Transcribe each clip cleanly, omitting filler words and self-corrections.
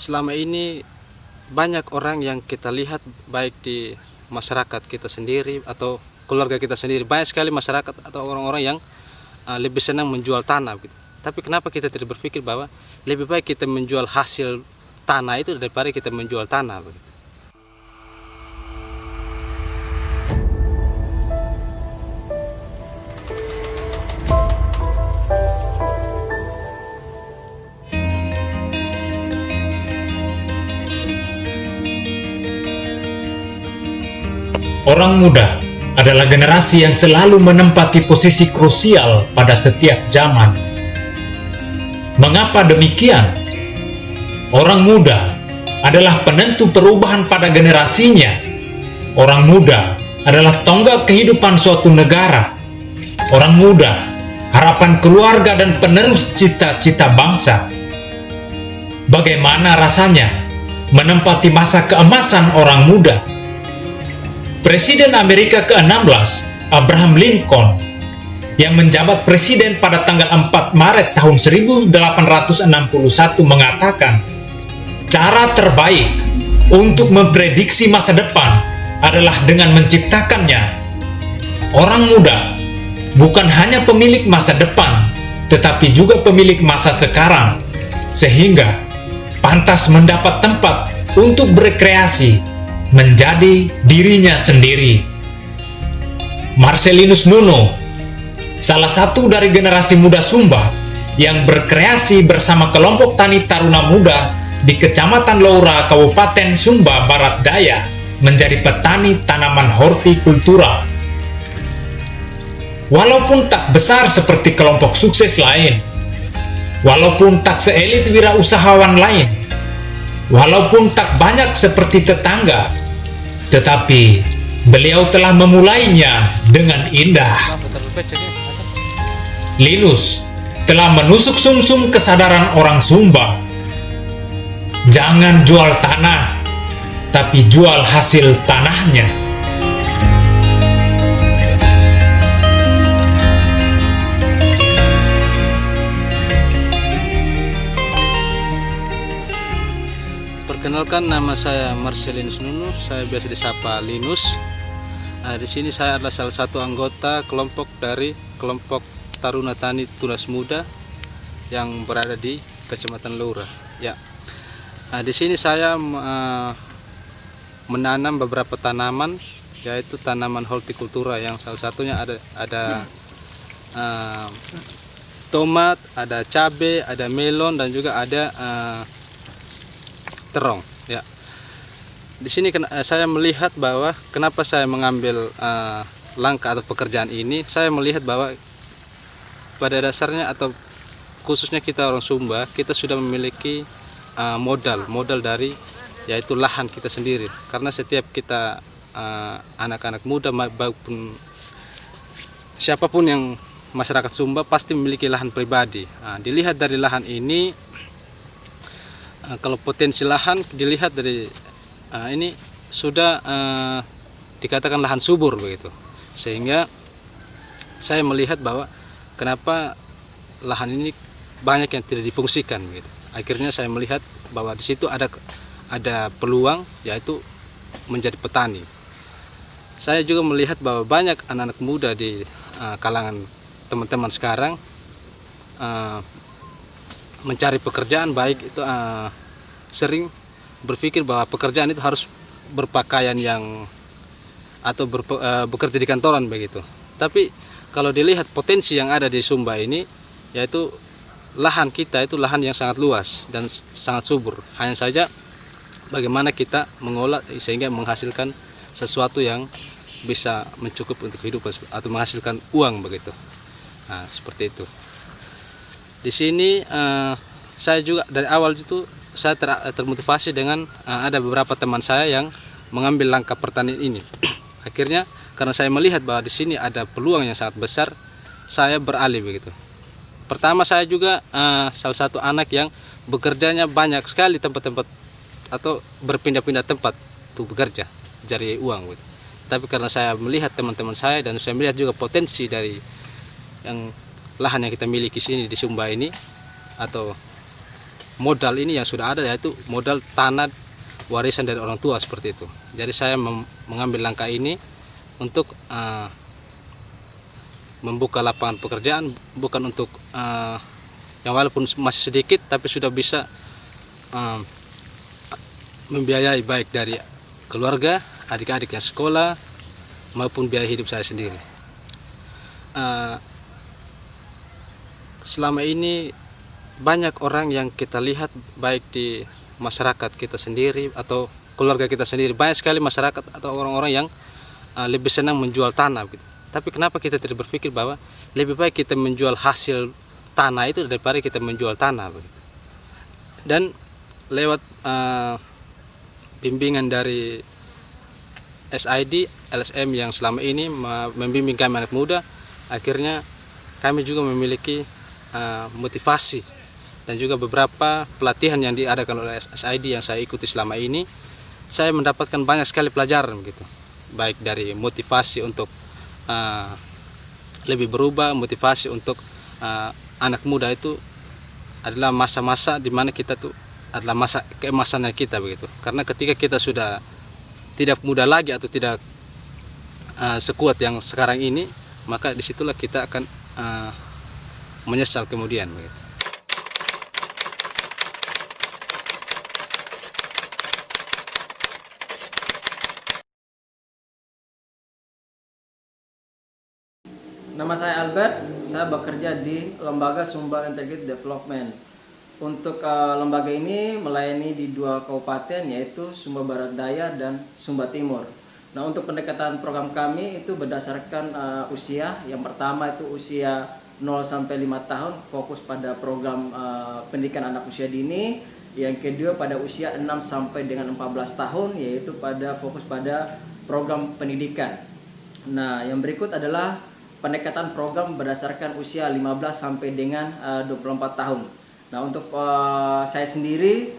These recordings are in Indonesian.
selama ini banyak orang yang kita lihat baik di masyarakat kita sendiri atau keluarga kita sendiri, banyak sekali masyarakat atau orang-orang yang lebih senang menjual tanah gitu. Tapi kenapa kita tidak berpikir bahwa lebih baik kita menjual hasil tanah itu daripada kita menjual tanah begitu. Orang muda adalah generasi yang selalu menempati posisi krusial pada setiap zaman. Mengapa demikian? Orang muda adalah penentu perubahan pada generasinya. Orang muda adalah tonggak kehidupan suatu negara. Orang muda, harapan keluarga dan penerus cita-cita bangsa. Bagaimana rasanya menempati masa keemasan orang muda? Presiden Amerika ke-16, Abraham Lincoln, yang menjabat presiden pada tanggal 4 Maret tahun 1861 mengatakan, cara terbaik untuk memprediksi masa depan adalah dengan menciptakannya. Orang muda bukan hanya pemilik masa depan, tetapi juga pemilik masa sekarang, sehingga pantas mendapat tempat untuk berkreasi menjadi dirinya sendiri. Marcellinus Nuno, salah satu dari generasi muda Sumba yang berkreasi bersama kelompok tani taruna muda di Kecamatan Loura, Kabupaten Sumba Barat Daya, menjadi petani tanaman hortikultura. Walaupun tak besar seperti kelompok sukses lain, walaupun tak seelit wirausahawan lain, walaupun tak banyak seperti tetangga, tetapi beliau telah memulainya dengan indah. Linus telah menusuk sumsum kesadaran orang Sumba. Jangan jual tanah, tapi jual hasil tanahnya. Perkenalkan, nama saya Marcellinus Nuno, saya biasa disapa Linus. Di sini saya adalah salah satu anggota kelompok dari kelompok Taruna Tani Tunas Muda yang berada di Kecamatan Loura. Ya, di sini saya menanam beberapa tanaman, yaitu tanaman hortikultura yang salah satunya ada tomat, ada cabai, ada melon, dan juga ada terong. Ya, di sini saya melihat bahwa kenapa saya mengambil langkah atau pekerjaan ini. Saya melihat bahwa pada dasarnya atau khususnya kita orang Sumba, kita sudah memiliki modal dari yaitu lahan kita sendiri. Karena setiap kita anak-anak muda maupun siapapun yang masyarakat Sumba pasti memiliki lahan pribadi. Dilihat dari lahan ini, kalau potensi lahan dilihat dari ini sudah dikatakan lahan subur begitu, sehingga saya melihat bahwa kenapa lahan ini banyak yang tidak difungsikan begitu. Akhirnya saya melihat bahwa di situ ada peluang, yaitu menjadi petani. Saya juga melihat bahwa banyak anak-anak muda di kalangan teman-teman sekarang mencari pekerjaan, baik itu sering berpikir bahwa pekerjaan itu harus berpakaian yang atau bekerja di kantoran begitu. Tapi kalau dilihat potensi yang ada di Sumba ini, yaitu lahan kita itu lahan yang sangat luas dan sangat subur. Hanya saja bagaimana kita mengolah sehingga menghasilkan sesuatu yang bisa mencukup untuk kehidupan atau menghasilkan uang begitu. Nah, seperti itu. Di sini saya juga dari awal itu saya termotivasi dengan ada beberapa teman saya yang mengambil langkah pertanian ini. Akhirnya karena saya melihat bahwa di sini ada peluang yang sangat besar, saya beralih begitu. Pertama, saya juga salah satu anak yang bekerjanya banyak sekali tempat-tempat atau berpindah-pindah tempat untuk bekerja, cari uang gitu. Tapi karena saya melihat teman-teman saya dan saya melihat juga potensi dari yang lahan yang kita miliki sini di Sumba ini, atau modal ini yang sudah ada, yaitu modal tanah warisan dari orang tua seperti itu. Jadi saya mengambil langkah ini untuk membuka lapangan pekerjaan, bukan untuk yang walaupun masih sedikit tapi sudah bisa membiayai baik dari keluarga, adik-adik yang sekolah maupun biaya hidup saya sendiri. Selama ini banyak orang yang kita lihat baik di masyarakat kita sendiri atau keluarga kita sendiri, banyak sekali masyarakat atau orang-orang yang lebih senang menjual tanah gitu. Tapi kenapa kita tidak berpikir bahwa lebih baik kita menjual hasil tanah itu daripada kita menjual tanah begitu. Dan lewat bimbingan dari SID, LSM yang selama ini membimbing kami anak muda, akhirnya kami juga memiliki motivasi dan juga beberapa pelatihan yang diadakan oleh SID yang saya ikuti selama ini. Saya mendapatkan banyak sekali pelajaran gitu, baik dari motivasi untuk lebih berubah, motivasi untuk anak muda itu adalah masa-masa di mana kita tuh adalah masa keemasannya kita begitu. Karena ketika kita sudah tidak muda lagi atau tidak sekuat yang sekarang ini, maka disitulah kita akan menyesal kemudian begitu. Nama saya Albert, saya bekerja di Lembaga Sumber Integrated Development. Untuk lembaga ini melayani di 2 kabupaten, yaitu Sumba Barat Daya dan Sumba Timur. Nah, untuk pendekatan program kami itu berdasarkan usia. Yang pertama itu usia 0 sampai 5 tahun, fokus pada program pendidikan anak usia dini. Yang kedua pada usia 6 sampai dengan 14 tahun, yaitu fokus pada program pendidikan. Nah, yang berikut adalah pendekatan program berdasarkan usia 15 sampai dengan 24 tahun. Nah, untuk saya sendiri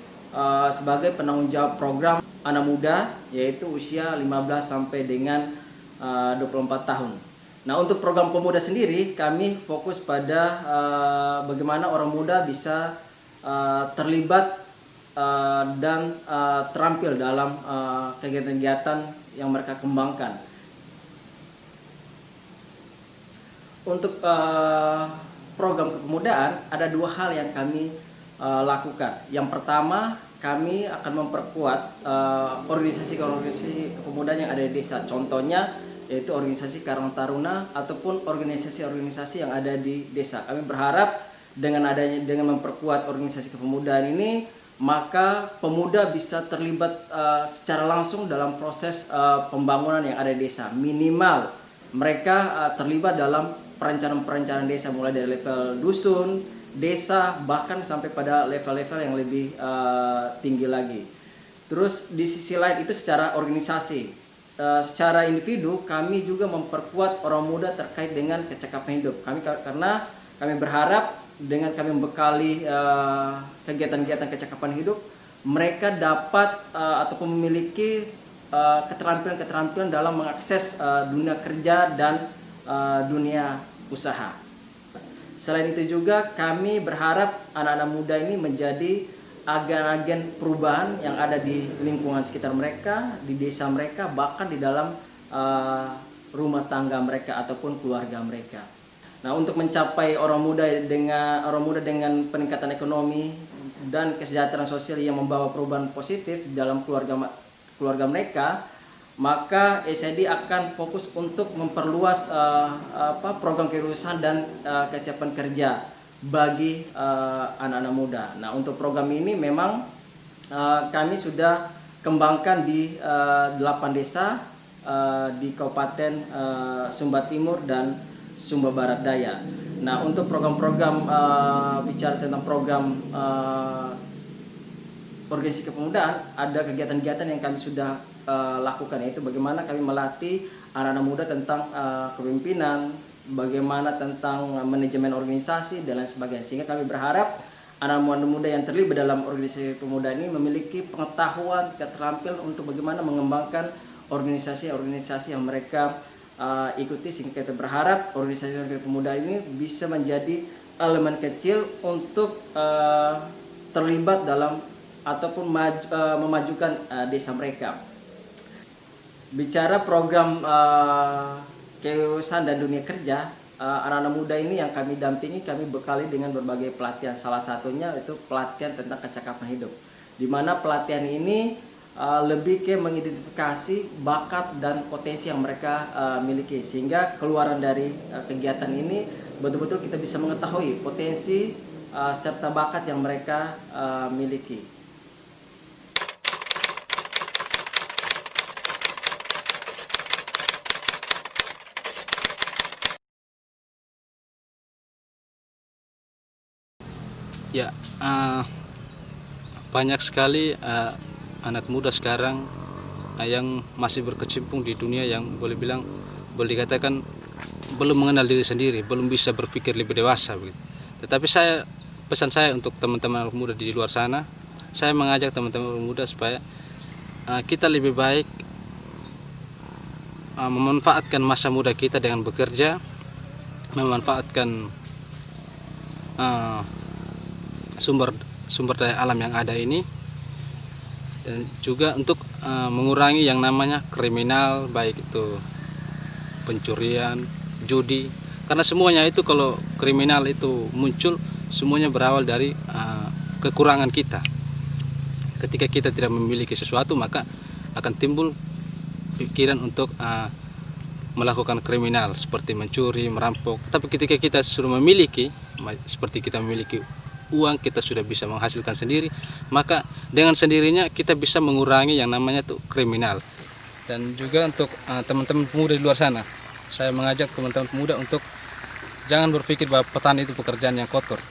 sebagai penanggung jawab program anak muda, yaitu usia 15 sampai dengan 24 tahun. Nah, untuk program pemuda sendiri kami fokus pada bagaimana orang muda bisa terlibat dan terampil dalam kegiatan-kegiatan yang mereka kembangkan. Untuk program kepemudaan ada 2 hal yang kami lakukan. Yang pertama, kami akan memperkuat organisasi-organisasi kepemudaan yang ada di desa. Contohnya yaitu organisasi Karang Taruna ataupun organisasi-organisasi yang ada di desa. Kami berharap dengan memperkuat organisasi kepemudaan ini, maka pemuda bisa terlibat secara langsung dalam proses pembangunan yang ada di desa. Minimal mereka terlibat dalam perencanaan desa, mulai dari level dusun, desa, bahkan sampai pada level-level yang lebih tinggi lagi. Terus di sisi lain itu secara organisasi, secara individu kami juga memperkuat orang muda terkait dengan kecakapan hidup. Karena kami berharap dengan kami membekali kegiatan-kegiatan kecakapan hidup, mereka dapat ataupun memiliki keterampilan-keterampilan dalam mengakses dunia kerja dan dunia usaha. Selain itu juga kami berharap anak-anak muda ini menjadi agen-agen perubahan yang ada di lingkungan sekitar mereka, di desa mereka, bahkan di dalam rumah tangga mereka ataupun keluarga mereka. Nah, untuk mencapai orang muda dengan peningkatan ekonomi dan kesejahteraan sosial yang membawa perubahan positif dalam keluarga mereka, maka SID akan fokus untuk memperluas program kewirausahaan dan kesiapan kerja bagi anak-anak muda. Nah, untuk program ini memang kami sudah kembangkan di 8 desa di Kabupaten Sumba Timur dan Sumba Barat Daya. Nah, untuk program-program bicara tentang program organisasi kepemudaan, ada kegiatan-kegiatan yang kami sudah lakukan, yaitu bagaimana kami melatih anak-anak muda tentang kepemimpinan, bagaimana tentang manajemen organisasi dan lain sebagainya. Sehingga kami berharap anak-anak muda yang terlibat dalam organisasi pemuda ini memiliki pengetahuan, keterampilan untuk bagaimana mengembangkan organisasi-organisasi yang mereka ikuti. Sehingga kita berharap organisasi pemuda ini bisa menjadi elemen kecil untuk terlibat dalam ataupun memajukan desa mereka. Bicara program kewirausahaan dan dunia kerja, anak-anak muda ini yang kami dampingi, kami bekali dengan berbagai pelatihan. Salah satunya itu pelatihan tentang kecakapan hidup, di mana pelatihan ini lebih ke mengidentifikasi bakat dan potensi yang mereka miliki, sehingga keluaran dari kegiatan ini betul-betul kita bisa mengetahui potensi serta bakat yang mereka miliki. Ya, banyak sekali anak muda sekarang yang masih berkecimpung di dunia yang boleh dikatakan belum mengenal diri sendiri, belum bisa berpikir lebih dewasa begitu. Tetapi pesan saya untuk teman-teman anak muda di luar sana, saya mengajak teman-teman anak muda supaya kita lebih baik memanfaatkan masa muda kita dengan bekerja, memanfaatkan sumber daya alam yang ada ini, dan juga untuk mengurangi yang namanya kriminal, baik itu pencurian, judi, karena semuanya itu kalau kriminal itu muncul semuanya berawal dari kekurangan kita. Ketika kita tidak memiliki sesuatu, maka akan timbul pikiran untuk melakukan kriminal seperti mencuri, merampok. Tapi ketika kita sudah memiliki, seperti kita memiliki uang, kita sudah bisa menghasilkan sendiri, maka dengan sendirinya kita bisa mengurangi yang namanya tuh kriminal. Dan juga untuk teman-teman pemuda di luar sana, saya mengajak teman-teman pemuda untuk jangan berpikir bahwa petani itu pekerjaan yang kotor,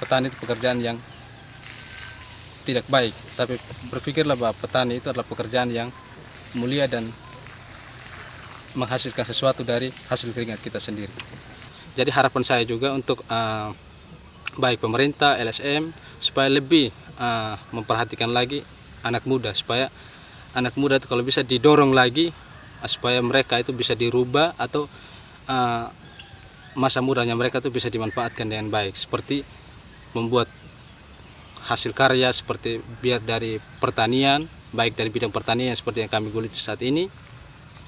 petani itu pekerjaan yang tidak baik, tapi berpikirlah bahwa petani itu adalah pekerjaan yang mulia dan menghasilkan sesuatu dari hasil keringat kita sendiri. Jadi harapan saya juga untuk baik pemerintah, LSM, supaya lebih memperhatikan lagi anak muda, supaya anak muda itu kalau bisa didorong lagi supaya mereka itu bisa dirubah, atau masa mudanya mereka itu bisa dimanfaatkan dengan baik, seperti membuat hasil karya seperti biar dari pertanian, baik dari bidang pertanian seperti yang kami geluti saat ini,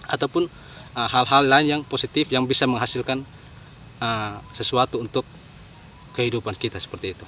ataupun hal-hal lain yang positif yang bisa menghasilkan sesuatu untuk kehidupan kita seperti itu.